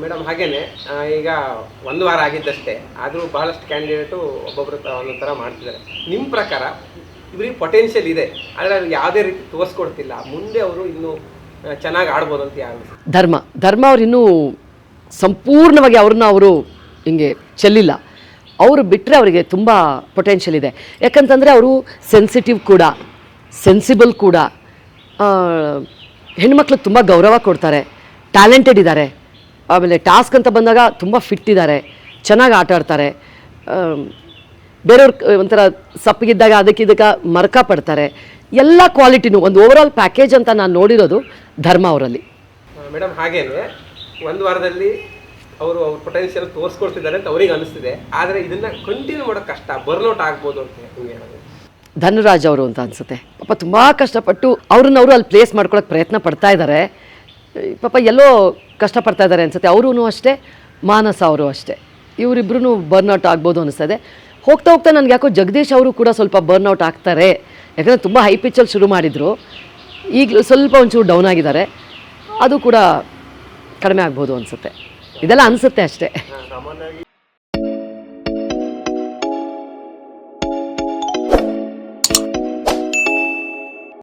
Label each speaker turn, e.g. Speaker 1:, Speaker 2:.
Speaker 1: Madam ಹಾಗೇನೆ ಈಗ ಒಂದು ವಾರ ಆಗಿದ್ದಷ್ಟೇ ಆದರೂ ಬಹಳಷ್ಟು ಕ್ಯಾಂಡಿಡೇಟು ಒಬ್ಬೊಬ್ಬರು ಒಂದೊಂದು ಥರ ಮಾಡ್ತಿದ್ದಾರೆ. ನಿಮ್ಮ ಪ್ರಕಾರ ಇವರಿಗೆ ಪೊಟೆನ್ಷಿಯಲ್ ಇದೆ, ಆದರೆ ಅವ್ರಿಗೆ ಯಾವುದೇ ರೀತಿ ತೋರಿಸ್ಕೊಡ್ತಿಲ್ಲ, ಮುಂದೆ ಅವರು ಇನ್ನೂ ಚೆನ್ನಾಗಿ ಆಡ್ಬೋದು ಅಂತ ಯಾರು?
Speaker 2: ಧರ್ಮ ಅವ್ರು ಇನ್ನೂ ಸಂಪೂರ್ಣವಾಗಿ ಅವರು ಹಿಂಗೆ ಚೆಲ್ಲಿಲ್ಲ. ಅವರು ಬಿಟ್ಟರೆ ಅವರಿಗೆ ತುಂಬ ಪೊಟೆನ್ಷಿಯಲ್ ಇದೆ. ಯಾಕಂತಂದರೆ ಅವರು ಸೆನ್ಸಿಟಿವ್ ಕೂಡ, ಸೆನ್ಸಿಬಲ್ ಕೂಡ, ಹೆಣ್ಮಕ್ಳಿಗೆ ತುಂಬ ಗೌರವ ಕೊಡ್ತಾರೆ, ಟ್ಯಾಲೆಂಟೆಡ್ ಇದ್ದಾರೆ. ಆಮೇಲೆ ಟಾಸ್ಕ್ ಅಂತ ಬಂದಾಗ ತುಂಬ ಫಿಟ್ ಇದ್ದಾರೆ, ಚೆನ್ನಾಗಿ ಆಟ ಆಡ್ತಾರೆ. ಬೇರೆಯವ್ರ ಒಂಥರ ಸಪ್ಪಗಿದ್ದಾಗ ಅದಕ್ಕೆ ಮರ್ಕ ಪಡ್ತಾರೆ. ಎಲ್ಲ ಕ್ವಾಲಿಟಿನೂ ಒಂದು ಓವರಾಲ್ ಪ್ಯಾಕೇಜ್ ಅಂತ ನಾನು ನೋಡಿರೋದು ಧರ್ಮ ಅವರಲ್ಲಿ.
Speaker 1: ಮೇಡಮ್ ಹಾಗೇನೆ ಒಂದು ವಾರದಲ್ಲಿ ಅವರು ಅವ್ರ ಪೊಟೆನ್ಷಿಯಲ್ ತೋರಿಸ್ಕೊಡ್ತಿದ್ದಾರೆ ಅಂತ ಅವ್ರಿಗೆ ಅನಿಸ್ತಿದೆ, ಆದರೆ ಇದನ್ನು ಕಂಟಿನ್ಯೂ ಮಾಡೋದು ಕಷ್ಟ, ಬರ್ನೌಟ್ ಆಗ್ಬೋದು ಅಂತ ನಿಮಗೆ ಹೇಳೋದು?
Speaker 2: ಧನುರಾಜ್ ಅವರು ಅಂತ ಅನಿಸುತ್ತೆ. ಪಾಪ ತುಂಬ ಕಷ್ಟಪಟ್ಟು ಅವ್ರನ್ನವರು ಅಲ್ಲಿ ಪ್ಲೇಸ್ ಮಾಡ್ಕೊಳಕ್ಕೆ ಪ್ರಯತ್ನ ಪಡ್ತಾ ಇದ್ದಾರೆ. ಪಾಪ ಎಲ್ಲೋ ಕಷ್ಟಪಡ್ತಾ ಇದ್ದಾರೆ ಅನಿಸುತ್ತೆ. ಅವರೂ ಅಷ್ಟೇ, ಮಾನಸ ಅವರು ಅಷ್ಟೇ. ಇವರಿಬ್ಬರೂ ಬರ್ನ್ಔಟ್ ಆಗ್ಬೋದು ಅನಿಸ್ತದೆ. ಹೋಗ್ತಾ ಹೋಗ್ತಾ ನನಗೆ ಯಾಕೋ ಜಗದೀಶ್ ಅವರು ಕೂಡ ಸ್ವಲ್ಪ ಬರ್ನ್ಔಟ್ ಆಗ್ತಾರೆ. ಯಾಕಂದರೆ ತುಂಬ ಹೈ ಪಿಚ್ಚಲ್ಲಿ ಶುರು ಮಾಡಿದರು, ಈಗ ಸ್ವಲ್ಪ ಒಂಚೂರು ಡೌನ್ ಆಗಿದ್ದಾರೆ. ಅದು ಕೂಡ ಕಡಿಮೆ ಆಗ್ಬೋದು ಅನಿಸುತ್ತೆ. ಇದೆಲ್ಲ ಅನಿಸುತ್ತೆ ಅಷ್ಟೇ.
Speaker 1: ಸಾಮಾನ್ಯವಾಗಿ